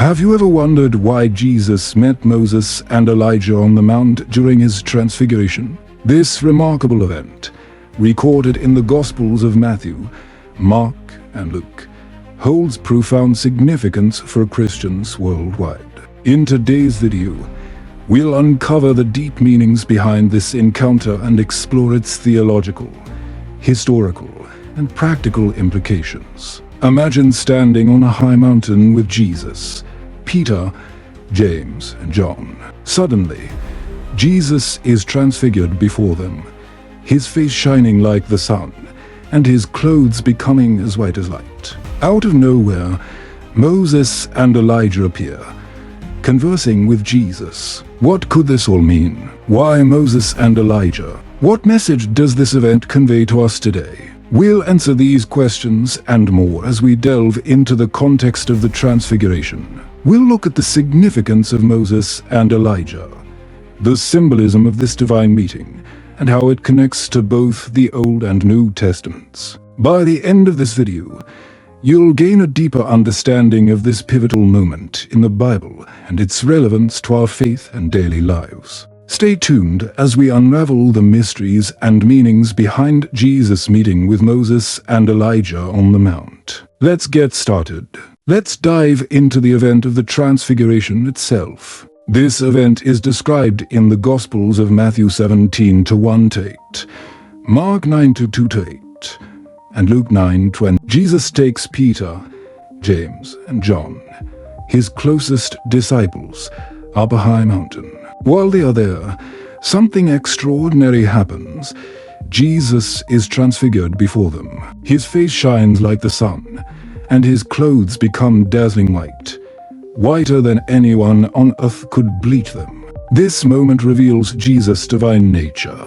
Have you ever wondered why Jesus met Moses and Elijah on the Mount during his transfiguration? This remarkable event, recorded in the Gospels of Matthew, Mark, and Luke, holds profound significance for Christians worldwide. In today's video, we'll uncover the deep meanings behind this encounter and explore its theological, historical, and practical implications. Imagine standing on a high mountain with Jesus, Peter, James, and John. Suddenly, Jesus is transfigured before them, his face shining like the sun, and his clothes becoming as white as light. Out of nowhere, Moses and Elijah appear, conversing with Jesus. What could this all mean? Why Moses and Elijah? What message does this event convey to us today? We'll answer these questions and more as we delve into the context of the Transfiguration. We'll look at the significance of Moses and Elijah, the symbolism of this divine meeting, and how it connects to both the Old and New Testaments. By the end of this video, you'll gain a deeper understanding of this pivotal moment in the Bible and its relevance to our faith and daily lives. Stay tuned as we unravel the mysteries and meanings behind Jesus' meeting with Moses and Elijah on the Mount. Let's get started. Let's dive into the event of the Transfiguration itself. This event is described in the Gospels of Matthew 17:1-8, Mark 9:2-8, and Luke 9:20. Jesus takes Peter, James, and John, his closest disciples, up a high mountain. While they are there, something extraordinary happens. Jesus is transfigured before them. His face shines like the sun, and his clothes become dazzling white, whiter than anyone on earth could bleach them. This moment reveals Jesus' divine nature,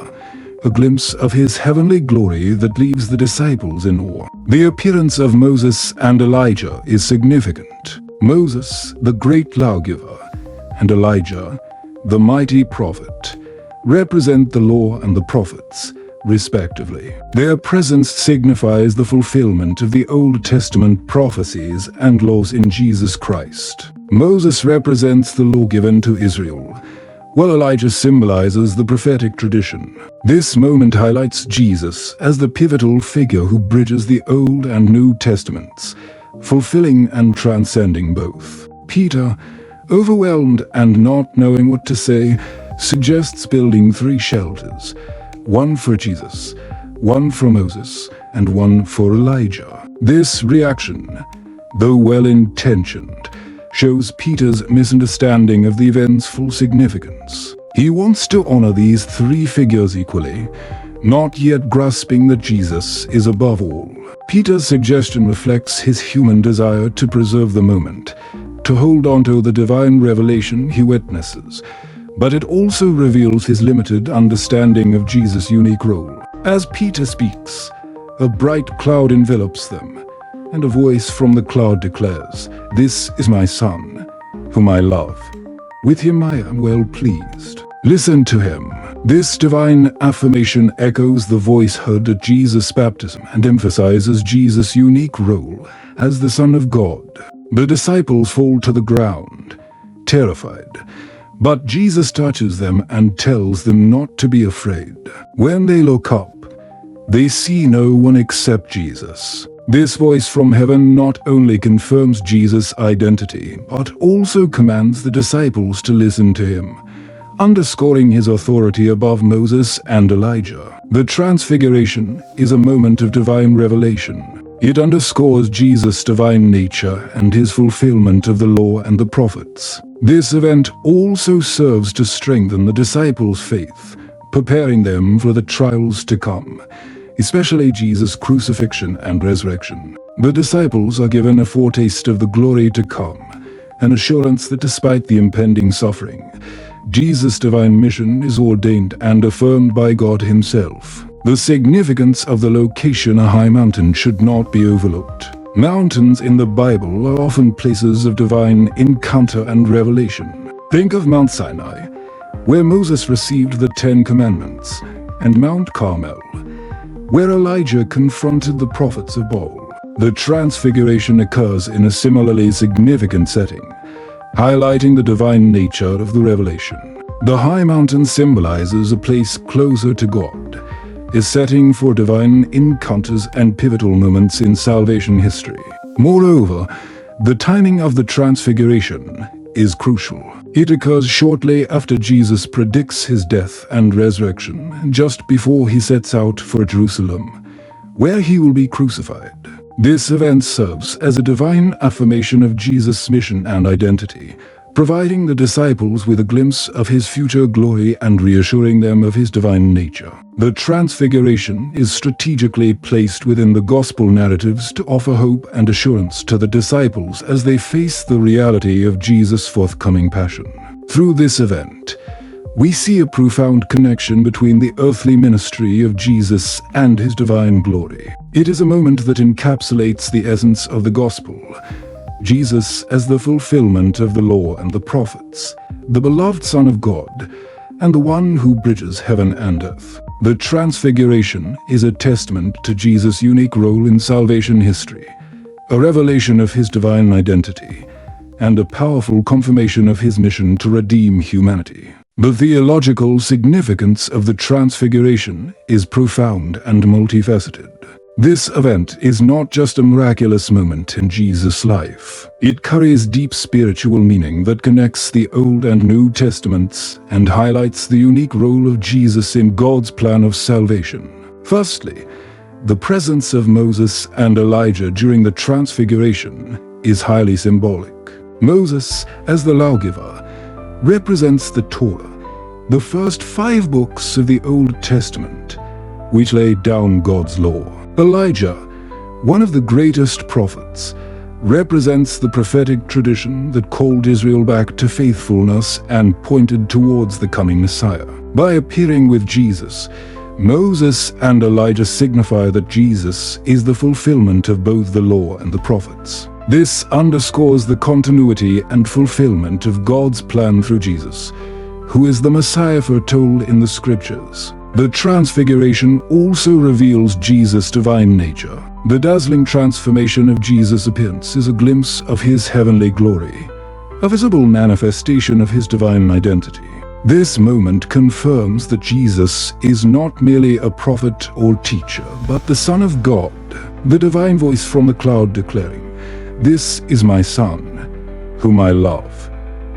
a glimpse of his heavenly glory that leaves the disciples in awe. The appearance of Moses and Elijah is significant. Moses, the great lawgiver, and Elijah, the mighty prophet, represent the law and the prophets, respectively. Their presence signifies the fulfillment of the Old Testament prophecies and laws in Jesus Christ. Moses represents the law given to Israel, while Elijah symbolizes the prophetic tradition. This moment highlights Jesus as the pivotal figure who bridges the Old and New Testaments, fulfilling and transcending both. Peter, overwhelmed and not knowing what to say, suggests building 3 shelters, one for Jesus, one for Moses, and one for Elijah. This reaction, though well-intentioned, shows Peter's misunderstanding of the event's full significance. He wants to honor these 3 figures equally, not yet grasping that Jesus is above all. Peter's suggestion reflects his human desire to preserve the moment, to hold on to the divine revelation he witnesses, but it also reveals his limited understanding of Jesus' unique role. As Peter speaks, a bright cloud envelops them, and a voice from the cloud declares, "This is my Son, whom I love. With him I am well pleased. Listen to him." This divine affirmation echoes the voice heard at Jesus' baptism and emphasizes Jesus' unique role as the Son of God. The disciples fall to the ground, terrified, but Jesus touches them and tells them not to be afraid. When they look up, they see no one except Jesus. This voice from heaven not only confirms Jesus' identity, but also commands the disciples to listen to him, underscoring his authority above Moses and Elijah. The Transfiguration is a moment of divine revelation. It underscores Jesus' divine nature and his fulfillment of the law and the prophets. This event also serves to strengthen the disciples' faith, preparing them for the trials to come, especially Jesus' crucifixion and resurrection. The disciples are given a foretaste of the glory to come, an assurance that despite the impending suffering, Jesus' divine mission is ordained and affirmed by God himself. The significance of the location, a high mountain, should not be overlooked. Mountains in the Bible are often places of divine encounter and revelation. Think of Mount Sinai, where Moses received the 10 Commandments, and Mount Carmel, where Elijah confronted the prophets of Baal. The Transfiguration occurs in a similarly significant setting, highlighting the divine nature of the revelation. The high mountain symbolizes a place closer to God, a setting for divine encounters and pivotal moments in salvation history. Moreover, the timing of the Transfiguration is crucial. It occurs shortly after Jesus predicts his death and resurrection, just before he sets out for Jerusalem, where he will be crucified. This event serves as a divine affirmation of Jesus' mission and identity, providing the disciples with a glimpse of his future glory and reassuring them of his divine nature. The Transfiguration is strategically placed within the gospel narratives to offer hope and assurance to the disciples as they face the reality of Jesus' forthcoming passion. Through this event, we see a profound connection between the earthly ministry of Jesus and his divine glory. It is a moment that encapsulates the essence of the gospel: Jesus as the fulfillment of the law and the prophets, the beloved Son of God, and the one who bridges heaven and earth. The Transfiguration is a testament to Jesus' unique role in salvation history, a revelation of his divine identity, and a powerful confirmation of his mission to redeem humanity. The theological significance of the Transfiguration is profound and multifaceted. This event is not just a miraculous moment in Jesus' life. It carries deep spiritual meaning that connects the Old and New Testaments and highlights the unique role of Jesus in God's plan of salvation. Firstly, the presence of Moses and Elijah during the Transfiguration is highly symbolic. Moses, as the lawgiver, represents the Torah, the first 5 books of the Old Testament, which laid down God's law. Elijah, one of the greatest prophets, represents the prophetic tradition that called Israel back to faithfulness and pointed towards the coming Messiah. By appearing with Jesus, Moses and Elijah signify that Jesus is the fulfillment of both the law and the prophets. This underscores the continuity and fulfillment of God's plan through Jesus, who is the Messiah foretold in the Scriptures. The Transfiguration also reveals Jesus' divine nature. The dazzling transformation of Jesus' appearance is a glimpse of his heavenly glory, a visible manifestation of his divine identity. This moment confirms that Jesus is not merely a prophet or teacher, but the Son of God, the divine voice from the cloud declaring, "This is my Son, whom I love.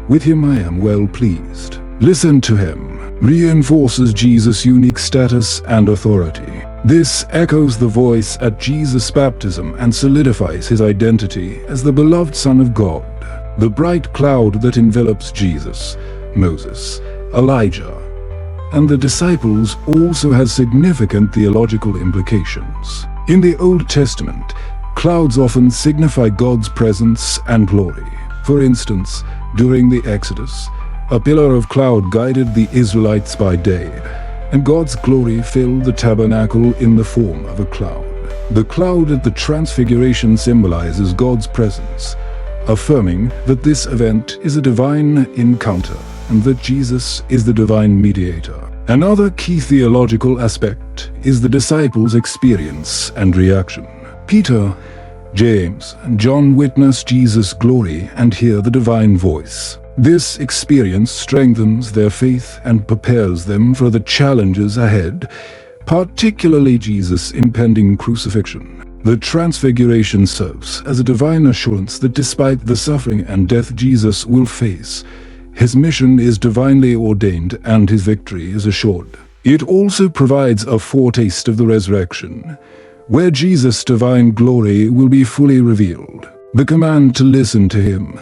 With him I am well pleased. Listen to him," reinforces Jesus' unique status and authority. This echoes the voice at Jesus' baptism and solidifies his identity as the beloved Son of God. The bright cloud that envelops Jesus, Moses, Elijah, and the disciples also has significant theological implications. In the Old Testament, clouds often signify God's presence and glory. For instance, during the Exodus, a pillar of cloud guided the Israelites by day, and God's glory filled the tabernacle in the form of a cloud. The cloud at the Transfiguration symbolizes God's presence, affirming that this event is a divine encounter and that Jesus is the divine mediator. Another key theological aspect is the disciples' experience and reaction. Peter, James, and John witness Jesus' glory and hear the divine voice. This experience strengthens their faith and prepares them for the challenges ahead, particularly Jesus' impending crucifixion. The Transfiguration serves as a divine assurance that despite the suffering and death Jesus will face, his mission is divinely ordained and his victory is assured. It also provides a foretaste of the resurrection, where Jesus' divine glory will be fully revealed. The command to listen to him,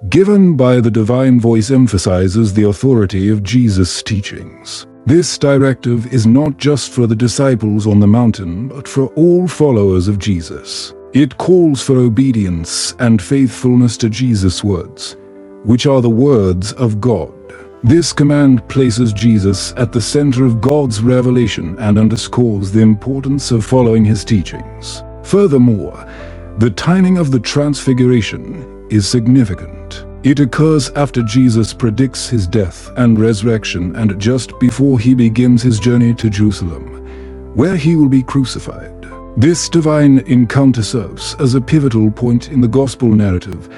given by the divine voice, emphasizes the authority of Jesus' teachings. This directive is not just for the disciples on the mountain, but for all followers of Jesus. It calls for obedience and faithfulness to Jesus' words, which are the words of God. This command places Jesus at the center of God's revelation and underscores the importance of following his teachings. Furthermore, the timing of the Transfiguration is significant. It occurs after Jesus predicts his death and resurrection and just before he begins his journey to Jerusalem, where he will be crucified. This divine encounter serves as a pivotal point in the gospel narrative,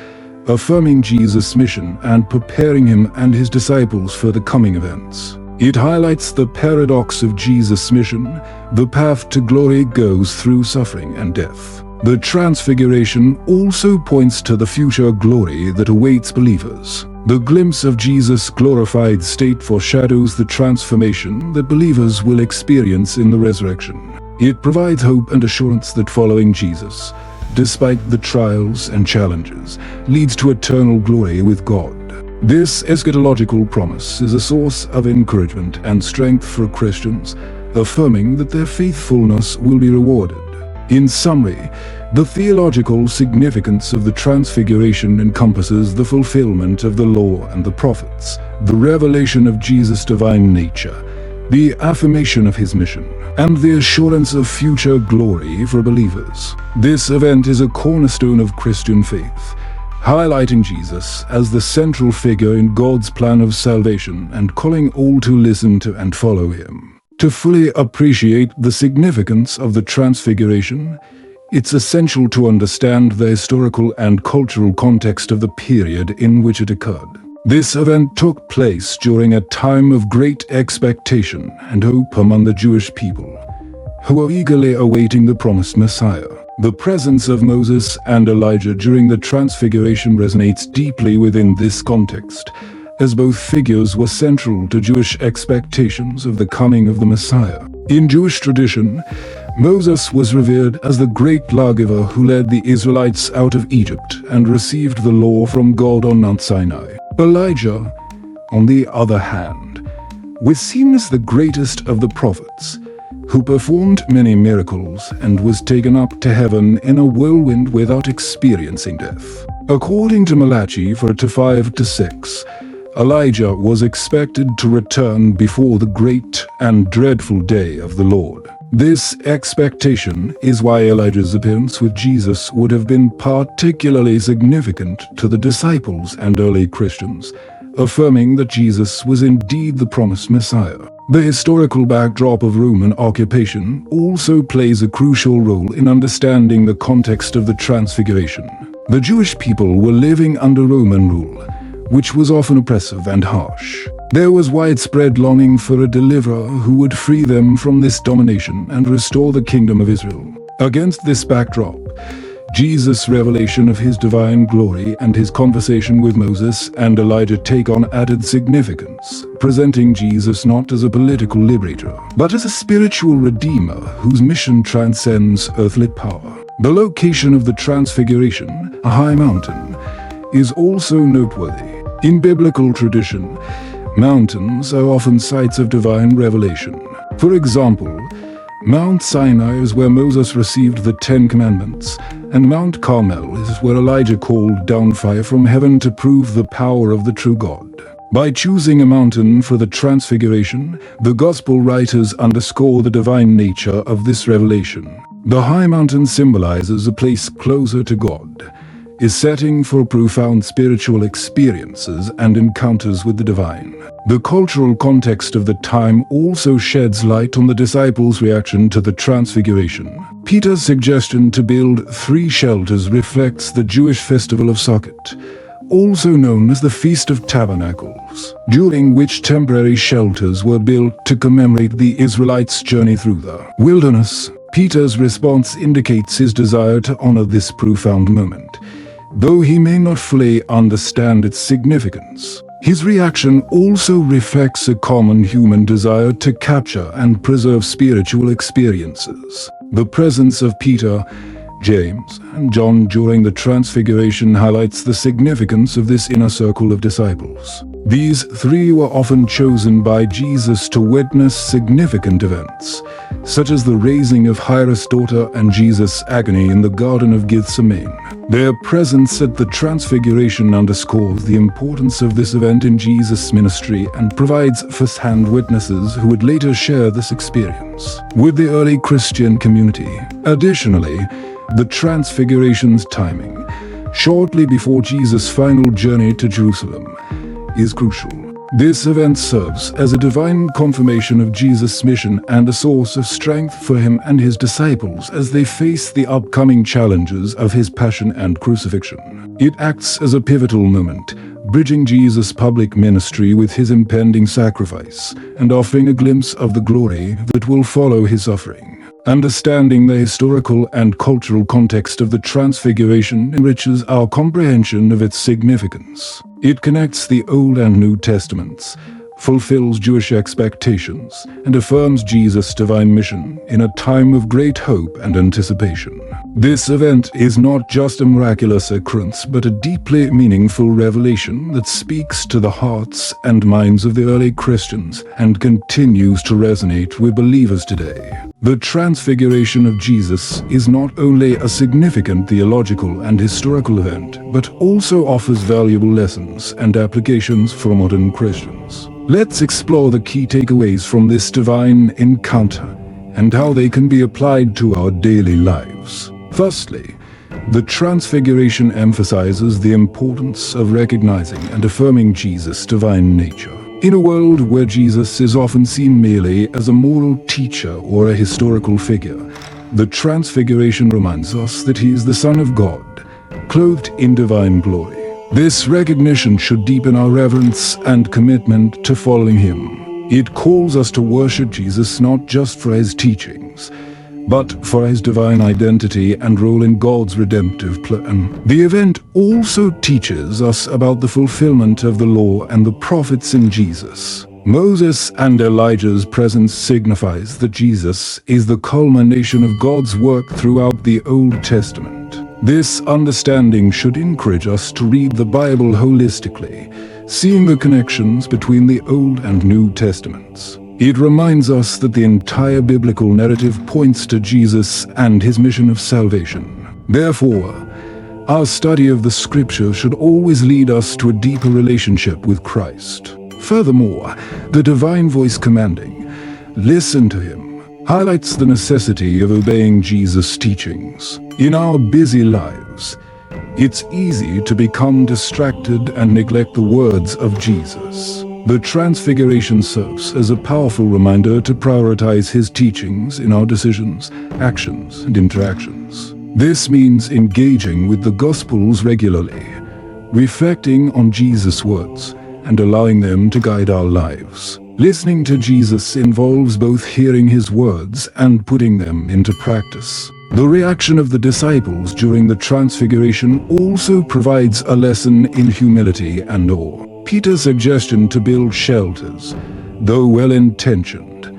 affirming Jesus' mission and preparing him and his disciples for the coming events. It highlights the paradox of Jesus' mission. The path to glory goes through suffering and death. The Transfiguration also points to the future glory that awaits believers. The glimpse of Jesus' glorified state foreshadows the transformation that believers will experience in the resurrection. It provides hope and assurance that following Jesus, despite the trials and challenges, leads to eternal glory with God. This eschatological promise is a source of encouragement and strength for Christians, affirming that their faithfulness will be rewarded. In summary, the theological significance of the Transfiguration encompasses the fulfillment of the law and the prophets, the revelation of Jesus' divine nature, the affirmation of his mission, and the assurance of future glory for believers. This event is a cornerstone of Christian faith, highlighting Jesus as the central figure in God's plan of salvation and calling all to listen to and follow him. To fully appreciate the significance of the Transfiguration, it's essential to understand the historical and cultural context of the period in which it occurred. This event took place during a time of great expectation and hope among the Jewish people, who were eagerly awaiting the promised Messiah. The presence of Moses and Elijah during the Transfiguration resonates deeply within this context, as both figures were central to Jewish expectations of the coming of the Messiah. In Jewish tradition, Moses was revered as the great lawgiver who led the Israelites out of Egypt and received the law from God on Mount Sinai. Elijah, on the other hand, was seen as the greatest of the prophets, who performed many miracles and was taken up to heaven in a whirlwind without experiencing death. According to Malachi 4:5-6, Elijah was expected to return before the great and dreadful day of the Lord. This expectation is why Elijah's appearance with Jesus would have been particularly significant to the disciples and early Christians, affirming that Jesus was indeed the promised Messiah. The historical backdrop of Roman occupation also plays a crucial role in understanding the context of the Transfiguration. The Jewish people were living under Roman rule, which was often oppressive and harsh. There was widespread longing for a deliverer who would free them from this domination and restore the kingdom of Israel. Against this backdrop, Jesus' revelation of his divine glory and his conversation with Moses and Elijah take on added significance, presenting Jesus not as a political liberator, but as a spiritual redeemer whose mission transcends earthly power. The location of the Transfiguration, a high mountain, is also noteworthy. In biblical tradition, mountains are often sites of divine revelation. For example, Mount Sinai is where Moses received the Ten Commandments, and Mount Carmel is where Elijah called down fire from heaven to prove the power of the true God. By choosing a mountain for the Transfiguration, the Gospel writers underscore the divine nature of this revelation. The high mountain symbolizes a place closer to God, is setting for profound spiritual experiences and encounters with the divine. The cultural context of the time also sheds light on the disciples' reaction to the Transfiguration. Peter's suggestion to build 3 shelters reflects the Jewish festival of Sukkot, also known as the Feast of Tabernacles, during which temporary shelters were built to commemorate the Israelites' journey through the wilderness. Peter's response indicates his desire to honor this profound moment, though he may not fully understand its significance. His reaction also reflects a common human desire to capture and preserve spiritual experiences. The presence of Peter, James, and John during the Transfiguration highlights the significance of this inner circle of disciples. These 3 were often chosen by Jesus to witness significant events, such as the raising of Jairus' daughter and Jesus' agony in the Garden of Gethsemane. Their presence at the Transfiguration underscores the importance of this event in Jesus' ministry and provides first-hand witnesses who would later share this experience with the early Christian community. Additionally, the Transfiguration's timing, shortly before Jesus' final journey to Jerusalem, is crucial. This event serves as a divine confirmation of Jesus' mission and a source of strength for him and his disciples as they face the upcoming challenges of his passion and crucifixion. It acts as a pivotal moment, bridging Jesus' public ministry with his impending sacrifice and offering a glimpse of the glory that will follow his suffering. Understanding the historical and cultural context of the Transfiguration enriches our comprehension of its significance. It connects the Old and New Testaments, fulfills Jewish expectations, and affirms Jesus' divine mission in a time of great hope and anticipation. This event is not just a miraculous occurrence, but a deeply meaningful revelation that speaks to the hearts and minds of the early Christians and continues to resonate with believers today. The Transfiguration of Jesus is not only a significant theological and historical event, but also offers valuable lessons and applications for modern Christians. Let's explore the key takeaways from this divine encounter and how they can be applied to our daily lives. Firstly, the Transfiguration emphasizes the importance of recognizing and affirming Jesus' divine nature. In a world where Jesus is often seen merely as a moral teacher or a historical figure, the Transfiguration reminds us that he is the Son of God, clothed in divine glory. This recognition should deepen our reverence and commitment to following him. It calls us to worship Jesus not just for his teachings, but for his divine identity and role in God's redemptive plan. The event also teaches us about the fulfillment of the law and the prophets in Jesus. Moses and Elijah's presence signifies that Jesus is the culmination of God's work throughout the Old Testament. This understanding should encourage us to read the Bible holistically, seeing the connections between the Old and New Testaments. It reminds us that the entire biblical narrative points to Jesus and his mission of salvation. Therefore, our study of the Scripture should always lead us to a deeper relationship with Christ. Furthermore, the divine voice commanding, "Listen to him," highlights the necessity of obeying Jesus' teachings. In our busy lives, it's easy to become distracted and neglect the words of Jesus. The Transfiguration serves as a powerful reminder to prioritize his teachings in our decisions, actions, and interactions. This means engaging with the Gospels regularly, reflecting on Jesus' words, and allowing them to guide our lives. Listening to Jesus involves both hearing his words and putting them into practice. The reaction of the disciples during the Transfiguration also provides a lesson in humility and awe. Peter's suggestion to build shelters, though well-intentioned,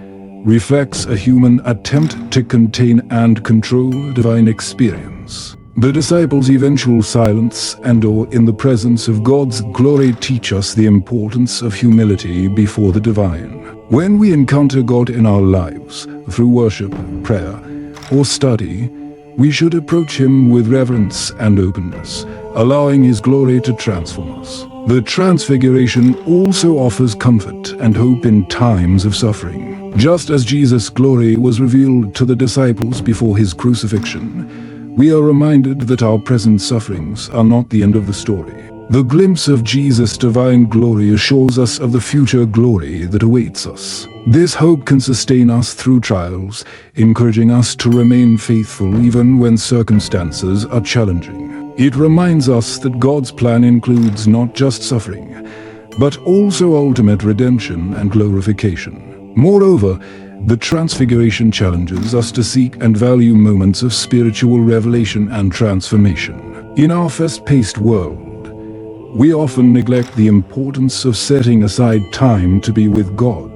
reflects a human attempt to contain and control a divine experience. The disciples' eventual silence and awe in the presence of God's glory teach us the importance of humility before the divine. When we encounter God in our lives, through worship, prayer, or study, we should approach him with reverence and openness, allowing his glory to transform us. The Transfiguration also offers comfort and hope in times of suffering. Just as Jesus' glory was revealed to the disciples before his crucifixion, we are reminded that our present sufferings are not the end of the story. The glimpse of Jesus' divine glory assures us of the future glory that awaits us. This hope can sustain us through trials, encouraging us to remain faithful even when circumstances are challenging. It reminds us that God's plan includes not just suffering, but also ultimate redemption and glorification. Moreover, the Transfiguration challenges us to seek and value moments of spiritual revelation and transformation. In our fast-paced world, we often neglect the importance of setting aside time to be with God,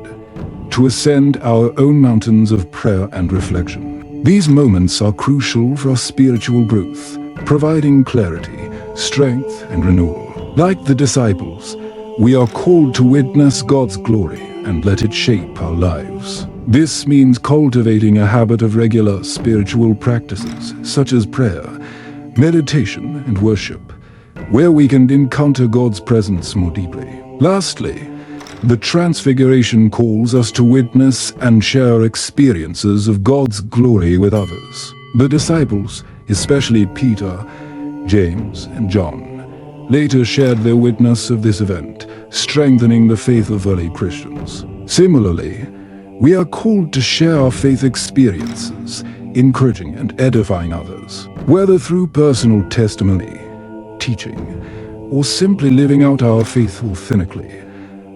to ascend our own mountains of prayer and reflection. These moments are crucial for our spiritual growth, providing clarity, strength, and renewal. Like the disciples, we are called to witness God's glory and let it shape our lives. This means cultivating a habit of regular spiritual practices, such as prayer, meditation, and worship, where we can encounter God's presence more deeply. Lastly, the Transfiguration calls us to witness and share experiences of God's glory with others. The disciples, especially Peter, James, and John, later shared their witness of this event, strengthening the faith of early Christians. Similarly, we are called to share our faith experiences, encouraging and edifying others, whether through personal testimony, teaching, or simply living out our faith authentically.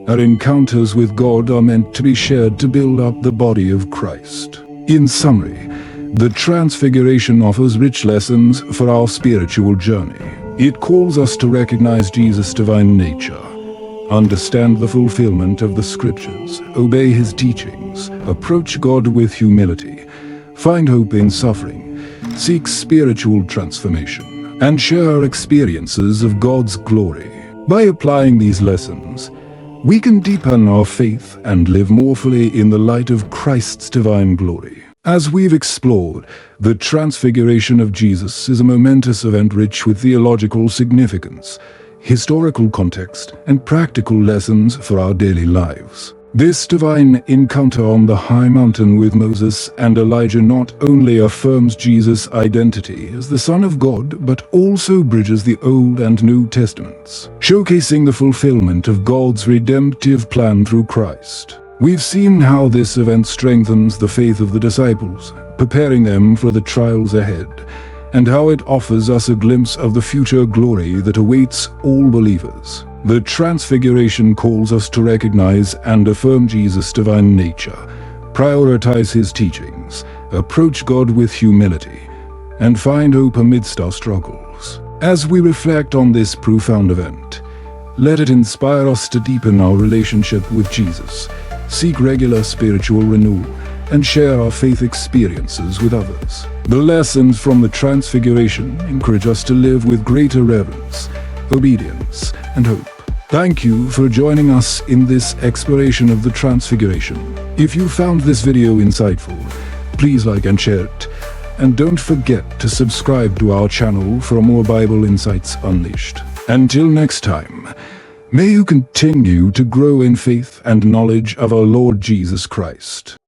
Our encounters with God are meant to be shared to build up the body of Christ. In summary, the Transfiguration offers rich lessons for our spiritual journey. It calls us to recognize Jesus' divine nature, understand the fulfillment of the Scriptures, obey His teachings, approach God with humility, find hope in suffering, seek spiritual transformation, and share our experiences of God's glory. By applying these lessons, we can deepen our faith and live more fully in the light of Christ's divine glory. As we've explored, the Transfiguration of Jesus is a momentous event rich with theological significance, historical context, and practical lessons for our daily lives. This divine encounter on the high mountain with Moses and Elijah not only affirms Jesus' identity as the Son of God, but also bridges the Old and New Testaments, showcasing the fulfillment of God's redemptive plan through Christ. We've seen how this event strengthens the faith of the disciples, preparing them for the trials ahead, and how it offers us a glimpse of the future glory that awaits all believers. The Transfiguration calls us to recognize and affirm Jesus' divine nature, prioritize His teachings, approach God with humility, and find hope amidst our struggles. As we reflect on this profound event, let it inspire us to deepen our relationship with Jesus, seek regular spiritual renewal, and share our faith experiences with others. The lessons from the Transfiguration encourage us to live with greater reverence, obedience, and hope. Thank you for joining us in this exploration of the Transfiguration. If you found this video insightful, please like and share it. And don't forget to subscribe to our channel for more Bible Insights Unleashed. Until next time, may you continue to grow in faith and knowledge of our Lord Jesus Christ.